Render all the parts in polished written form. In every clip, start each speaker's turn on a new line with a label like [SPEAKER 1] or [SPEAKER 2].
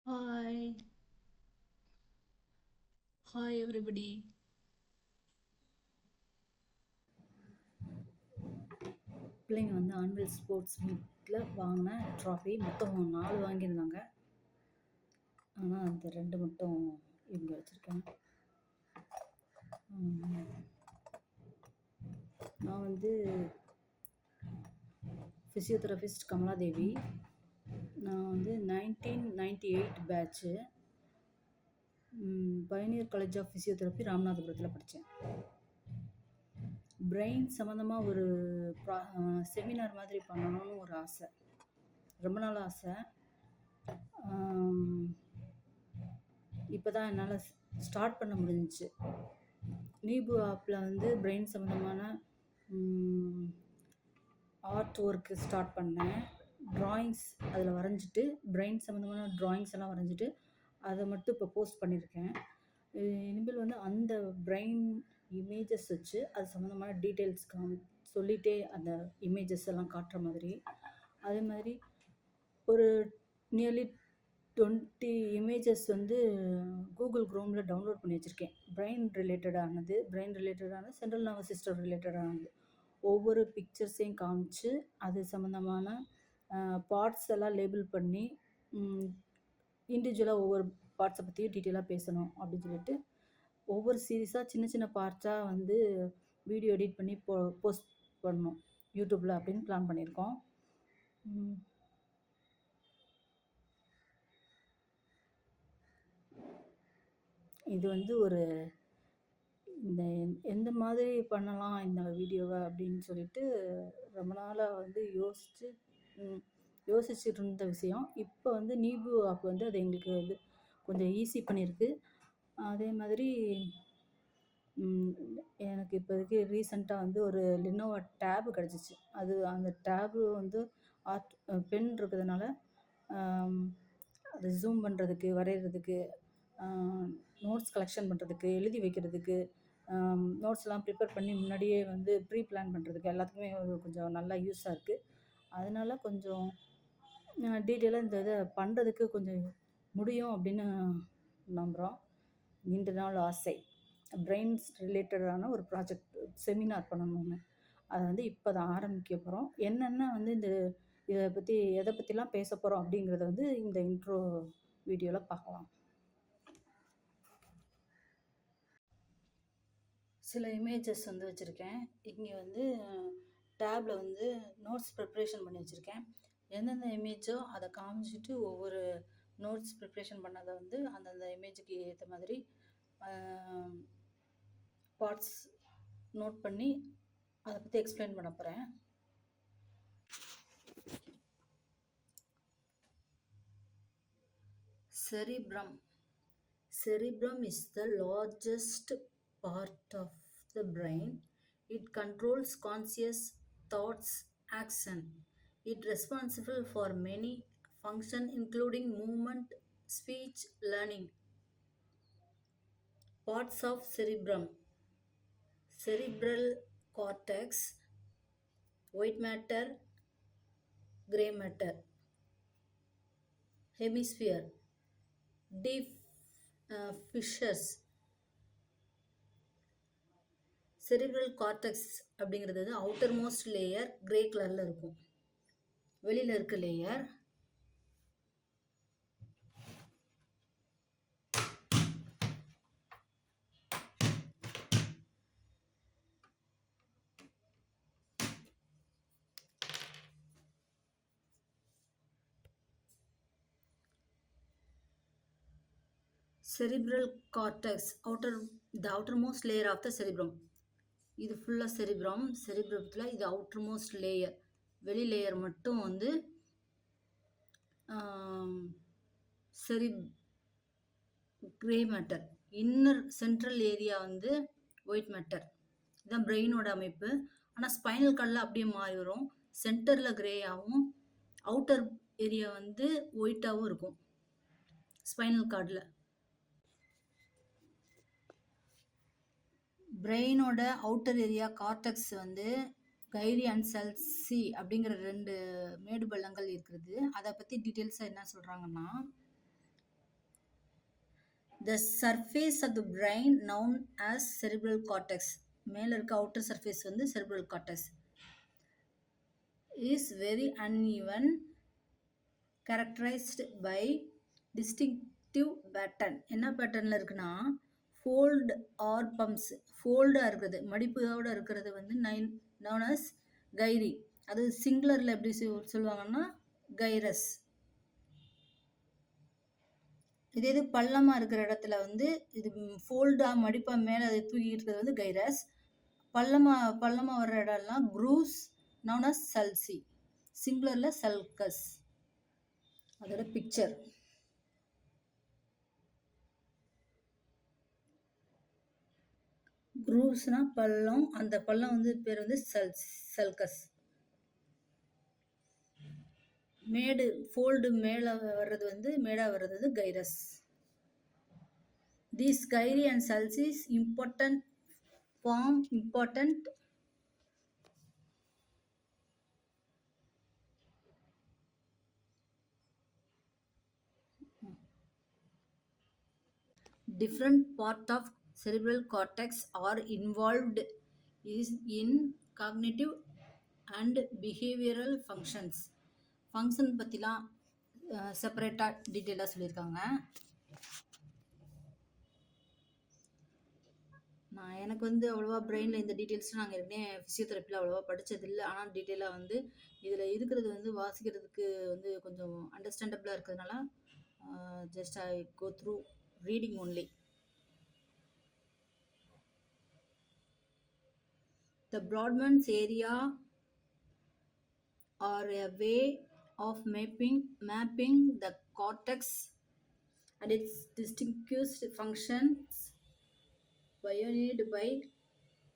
[SPEAKER 1] Hi, hi everybody.
[SPEAKER 2] பிள்ளைங்க வந்து annual sports மீட்டில் வாங்கின ட்ராஃபி மொத்தம் 4 வாங்கியிருந்தாங்க. ஆனால் அந்த 2 மட்டும் இவங்க வச்சுருக்காங்க. நான் வந்து ஃபிசியோதெரபிஸ்ட் கமலாதேவி. நான் வந்து 1998 batch. Pioneer college of physiotherapy ராமநாதபுரத்தில் படித்தேன். பிரெயின் சம்மந்தமாக ஒரு செமினார் மாதிரி பண்ணணும்னு ஒரு ஆசை, ரொம்ப நாள் ஆசை. இப்போ தான் என்னால் ஸ்டார்ட் பண்ண முடிஞ்சிச்சு. நீபு ஆப்பில் வந்து பிரெயின் சம்மந்தமான ஆர்ட் ஒர்க்கு ஸ்டார்ட் பண்ணேன். ட்ராயிங்ஸ் அதில் வரைஞ்சிட்டு, பிரெயின் சம்மந்தமான ட்ராயிங்ஸ் எல்லாம் வரைஞ்சிட்டு அதை மட்டும் இப்போ போஸ்ட் பண்ணியிருக்கேன். இனிமேல் வந்து அந்த பிரெயின் இமேஜஸ் வச்சு அது சம்மந்தமான டீட்டெயில்ஸ் சொல்லிகிட்டே அந்த இமேஜஸ் எல்லாம் காட்டுற மாதிரி, அதே மாதிரி ஒரு நியர்லி 20 இமேஜஸ் வந்து கூகுள் க்ரோமில் டவுன்லோட் பண்ணி வச்சுருக்கேன். பிரெயின் ரிலேட்டடான சென்ட்ரல் நர்வஸ் சிஸ்டம் ரிலேட்டடானது. ஒவ்வொரு பிக்சர்ஸையும் காமிச்சு அது சம்மந்தமான பார்ட்ஸ் எல்லாம் லேபிள் பண்ணி இண்டிவிஜுவலாக ஒவ்வொரு பார்ட்ஸை பற்றியும் டீட்டெயிலாக பேசணும் அப்படின்னு சொல்லிட்டு ஒவ்வொரு சீரீஸாக சின்ன சின்ன பார்ட்ஸாக வந்து வீடியோ எடிட் பண்ணி போஸ்ட் பண்ணணும் யூடியூப்பில் அப்படின்னு பிளான் பண்ணியிருக்கோம். இது வந்து ஒரு இந்த எந்த மாதிரி பண்ணலாம் இந்த வீடியோவை அப்படின்னு சொல்லிட்டு ரொம்ப நாளாக வந்து யோசிச்சுட்டு இருந்த விஷயம். இப்போ வந்து நீபு ஆப் வந்து அது எங்களுக்கு வந்து கொஞ்சம் ஈஸி பண்ணியிருக்கு. அதே மாதிரி எனக்கு இப்போதைக்கு ரீசெண்டாக வந்து ஒரு லினோவா டேபு கிடச்சிச்சு. அது அந்த டேபு வந்து பென் இருக்கிறதுனால அதை ஜூம் பண்ணுறதுக்கு, வரைகிறதுக்கு, நோட்ஸ் கலெக்ஷன் பண்ணுறதுக்கு, எழுதி வைக்கிறதுக்கு, நோட்ஸ்லாம் ப்ரிப்பேர் பண்ணி முன்னாடியே வந்து ப்ரீ பிளான் பண்ணுறதுக்கு எல்லாத்துக்குமே கொஞ்சம் நல்லா யூஸாக இருக்குது. அதனால கொஞ்சம் டீட்டெயிலாக இந்த இதை பண்ணுறதுக்கு கொஞ்சம் முடியும் அப்படின்னு நம்புகிறோம். நீண்ட நாள் ஆசை பிரெயின்ஸ் ரிலேட்டடான ஒரு ப்ராஜெக்ட் செமினார் பண்ணணும்னு. அதை வந்து இப்போ தான் ஆரம்பிக்க போகிறோம். என்னென்ன வந்து எதை பற்றிலாம் பேச போகிறோம் அப்படிங்கிறத வந்து இந்த இன்ட்ரோ வீடியோவில் பார்க்கலாம். சில இமேஜஸ் வந்து வச்சுருக்கேன். இங்கே வந்து டேப்பில் வந்து நோட்ஸ் ப்ரிப்ரேஷன் பண்ணி வச்சுருக்கேன். எந்தெந்த இமேஜோ அதை காமிச்சிட்டு ஒவ்வொரு நோட்ஸ் ப்ரிப்ரேஷன் பண்ணதை வந்து அந்தந்த இமேஜுக்கு ஏற்ற மாதிரி பார்ட்ஸ் நோட் பண்ணி அதை பற்றி எக்ஸ்பிளைன் பண்ண போகிறேன். Cerebrum is the largest part of the brain. It controls conscious thoughts, action. It is responsible for many functions including movement, speech, learning. Parts of cerebrum: cerebral cortex, white matter, gray matter. Hemisphere: deep fissures. Cerebral cortex அப்படிங்கிறது outer most layer grey கலரில் இருக்கும். வெளியில் இருக்க layer cerebral cortex, the outermost layer of the cerebrum. இது ஃபுல்லாக செரிப்ரத்தில் இது outermost layer, வெளி layer மட்டும் வந்து grey matter. Inner central area வந்து ஒயிட் மேட்டர். இதுதான் பிரெயினோட அமைப்பு. ஆனால் ஸ்பைனல் கார்டில் அப்படியே மாறி வரும். சென்டரில் கிரேயாகவும் அவுட்டர் ஏரியா வந்து ஒயிட்டாகவும் இருக்கும் ஸ்பைனல் கார்டில். பிரெயினோட அவுட்டர் ஏரியா கார்டெக்ஸ் வந்து கைரி அண்ட் செல்சி அப்படிங்கிற 2 மேடு பள்ளங்கள் இருக்கிறது. அதை பற்றி டீட்டெயில்ஸாக என்ன சொல்கிறாங்கன்னா, The surface of the brain known as cerebral cortex, மேல இருக்க outer surface வந்து cerebral cortex is very uneven, characterized by distinctive pattern. என்ன பேட்டர்னில் இருக்குன்னா ஃபோல்டு ஆர் பம்ப்ஸ், ஃபோல்டாக இருக்கிறது மடிப்போட இருக்கிறது வந்து known as கைரி. அது சிங்குலரில் எப்படி சொல்லுவாங்கன்னா கைரஸ். இதே இது பள்ளமாக இருக்கிற இடத்துல வந்து இது ஃபோல்டாக மடிப்பாக மேலே அதை தூக்கி இருக்கிறது வந்து கைரஸ். பள்ளமாக வர்ற இடம்லாம் க்ரூஸ் known as சல்சி, சிங்குலரில் சல்கஸ். அதோட பிக்சர் க்ரூவ்ஸ்னா பள்ளம், அந்த பள்ளம் வந்து பேர் வந்து சல்கஸ். மேடு ஃபோல்டு மேலே வர்றது வந்து மேடாக வர்றது வந்து கைரஸ். These gyri and sulcis form important different part of cerebral cortex are involved is in cognitive and behavioral functions. Function பற்றிலாம் செப்பரேட்டாக டீட்டெயிலாக சொல்லியிருக்காங்க. எனக்கு வந்து அவ்வளோவா பிரெயினில் இந்த டீட்டெயில்ஸ்லாம் நாங்கள் ஏற்கனவே ஃபிசியோதெரப்பியில் அவ்வளோவா படித்ததில்லை. ஆனால் டீட்டெயிலாக வந்து இதில் இருக்கிறது வந்து வாசிக்கிறதுக்கு வந்து கொஞ்சம் அண்டர்ஸ்டாண்டபிளாக இருக்கிறதுனால just I go through reading only. The Brodmann's area are a way of mapping the cortex and its distinguished functions pioneered by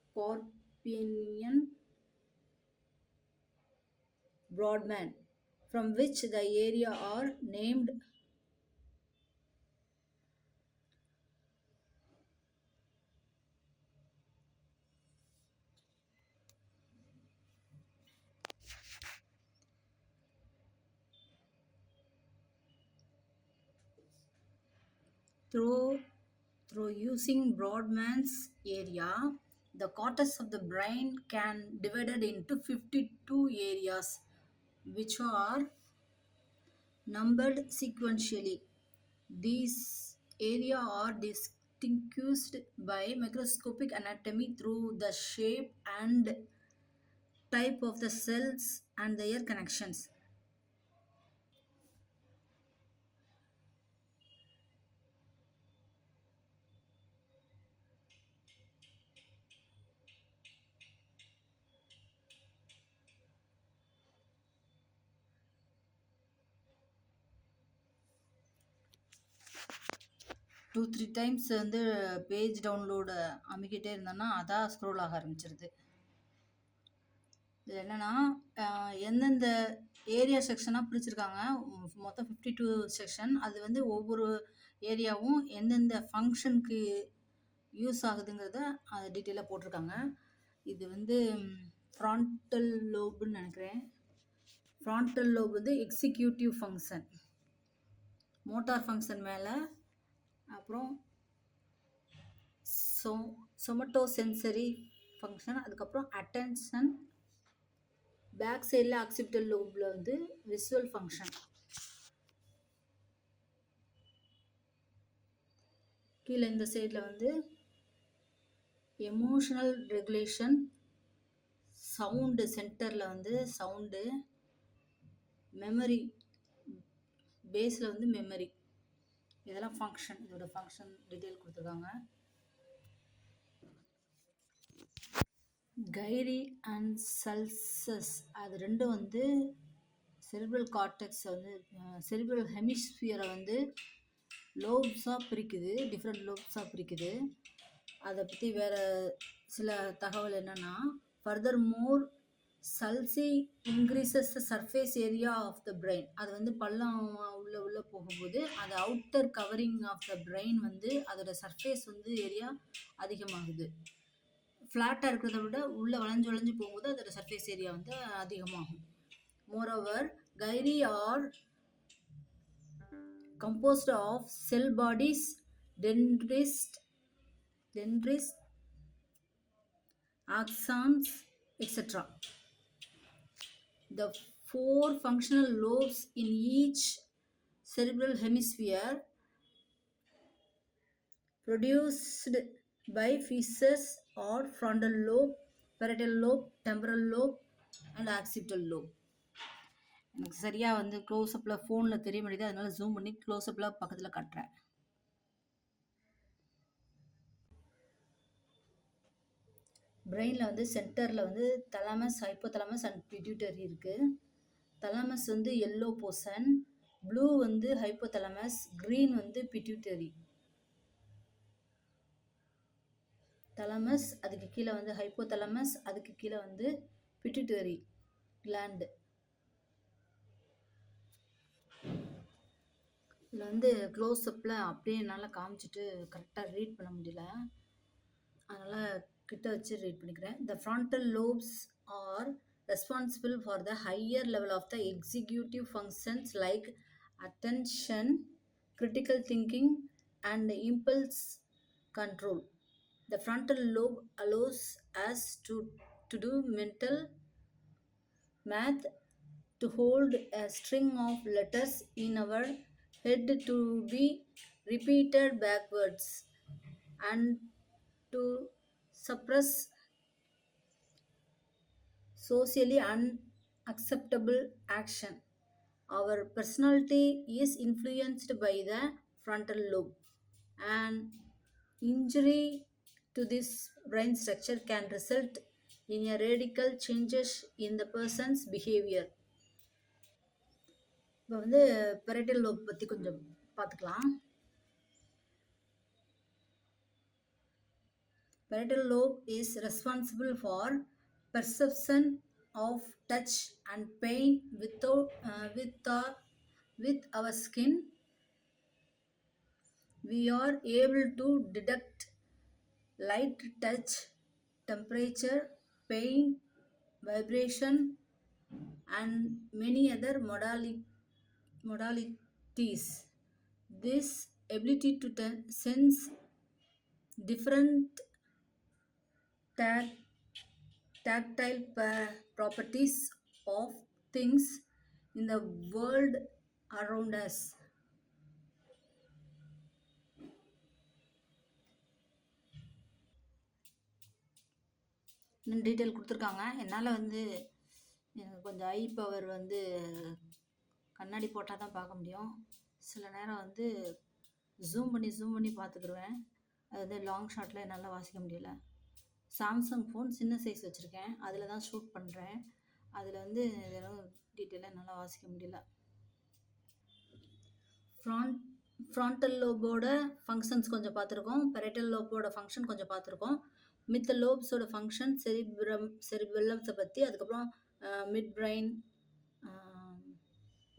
[SPEAKER 2] Scorpion Brodmann, from which the area are named. Through using Brodmann's area, the cortex of the brain can divided into 52 areas, which are numbered sequentially. These areas are distinguished by microscopic anatomy through the shape and type of the cells and their connections. Two three times வந்து page download அமைக்கிட்டே இருந்தோன்னா அதான் scroll ஆக ஆரம்பிச்சிருது. இது என்னென்னா எந்தெந்த area செக்ஷனாக பிரிச்சிருக்காங்க, மொத்தம் 52 செக்ஷன். அது வந்து ஒவ்வொரு ஏரியாவும் எந்தெந்த ஃபங்க்ஷனுக்கு யூஸ் ஆகுதுங்கிறத அது டீட்டெயிலாக போட்டிருக்காங்க. இது வந்து ஃப்ரான்டல் லோபுன்னு நினைக்கிறேன். ஃப்ரான்டல் லோப் வந்து எக்ஸிக்யூட்டிவ் ஃபங்க்ஷன், மோட்டார் ஃபங்க்ஷன் மேலே, அப்புறம் சொமட்டோசென்சரி ஃபங்க்ஷன், அதுக்கப்புறம் அட்டென்ஷன், பேக் சைடில் ஆக்சிபிட்டல் லோபில் வந்து விசுவல் ஃபங்க்ஷன், கீழே இந்த சைடில் வந்து எமோஷனல் ரெகுலேஷன், சவுண்டு சென்டரில் வந்து சவுண்டு, மெமரி பேஸில் வந்து மெமரி. இதெல்லாம் ஃபங்க்ஷன், இதோட ஃபங்க்ஷன் டீட்டெயில் கொடுத்துருக்காங்க. கைரி அண்ட் சல்சஸ் அது ரெண்டும் வந்து செரிப்ரல் கார்டெக்ஸ் வந்து செரிப்ரல் ஹெமிஸ்பியரை வந்து லோப்ஸாக பிரிக்குது, டிஃப்ரெண்ட் லோப்ஸாக பிரிக்குது. அதை பற்றி வேறு சில தகவல் என்னென்னா, further more sulci increases the surface area of the brain. அது வந்து பள்ளம் உள்ளே போகும்போது அது outer covering of the brain வந்து அதோட சர்ஃபேஸ் வந்து ஏரியா அதிகமாகுது. ஃப்ளாட்டாக இருக்கிறத விட உள்ளே வளைஞ்சு போகும்போது அதோட சர்ஃபேஸ் ஏரியா வந்து அதிகமாகும். Moreover gyri are composed of cell bodies dendrist, axons, etc. The four functional lobes in each cerebral hemisphere produced by features are frontal lobe, parietal lobe, temporal lobe and occipital lobe. எனக்கு சரியா வந்து க்ளோஸ்அப்பில் ஃபோனில் தெரிய மாட்டேங்குது, அதனால zoom பண்ணி க்ளோஸ்அப்பில் பக்கத்தில் காட்டுறேன். பிரெயினில் வந்து சென்டரில் வந்து தலாமஸ், ஹைப்போதலாமஸ் அண்ட் பிட்யூட்டரி இருக்குது. தலாமஸ் வந்து எல்லோ போர்ஷன், ப்ளூ வந்து ஹைப்போதலாமஸ், க்ரீன் வந்து பிட்யூட்டரி. தலாமஸ், அதுக்கு கீழே வந்து ஹைப்போதலாமஸ், அதுக்கு கீழே வந்து பிட்யூட்டரி கிளாண்டு. இதில் வந்து க்ளோஸ்அப்பில் அப்படியே என்னால் காமிச்சிட்டு கரெக்டாக ரீட் பண்ண முடியல, அதனால் கிட்ட வச்சு ரீட் பண்ணிக்கிறேன். The frontal lobes are responsible for the higher level of the executive functions like attention, critical thinking and impulse control. The frontal lobe allows us to do mental math, to hold a string of letters in our head to be repeated backwards, and to suppress socially unacceptable action. Our personality is influenced by the frontal lobe. An injury to this brain structure can result in a radical changes in the person's behavior. இப்போ வந்து parietal lobe பற்றி கொஞ்சம் பார்த்துக்கலாம். Parietal lobe is responsible for perception of touch and pain with our skin. We are able to detect light, touch, temperature, pain, vibration and many other modalities. This ability to sense different tactile properties of things in the world around us. இன்னும் detail கொடுத்துருக்காங்க. என்னால் வந்து எனக்கு கொஞ்சம் ஐ power வந்து கண்ணாடி போட்டால் தான் பார்க்க முடியும். சில நேரம் வந்து ஜூம் பண்ணி பார்த்துக்குருவேன். அது வந்து லாங் ஷாட்டில் என்னால் வாசிக்க முடியல. சாம்சங் ஃபோன் சின்ன சைஸ் வச்சுருக்கேன், அதில் தான் ஷூட் பண்ணுறேன். அதில் வந்து எதுவும் டீட்டெயிலாக என்னால் வாசிக்க முடியல. ஃப்ரான்டல் லோபோட ஃபங்க்ஷன்ஸ் கொஞ்சம் பார்த்துருக்கோம், பெரைட்டல் லோபோட ஃபங்க்ஷன் கொஞ்சம் பார்த்துருக்கோம், மித்த லோப்ஸோட ஃபங்க்ஷன், செரிபெல்லம்ஸை பற்றி, அதுக்கப்புறம் மிட் பிரெயின்,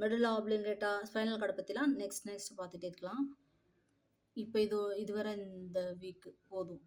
[SPEAKER 2] மெடுலா ஆப்லிங்கேட்டா, ஸ்பைனல் கார்டை பற்றிலாம் நெக்ஸ்ட் பார்த்துட்டே இருக்கலாம். இப்போ இதுவரை இந்த வீக் போதும்.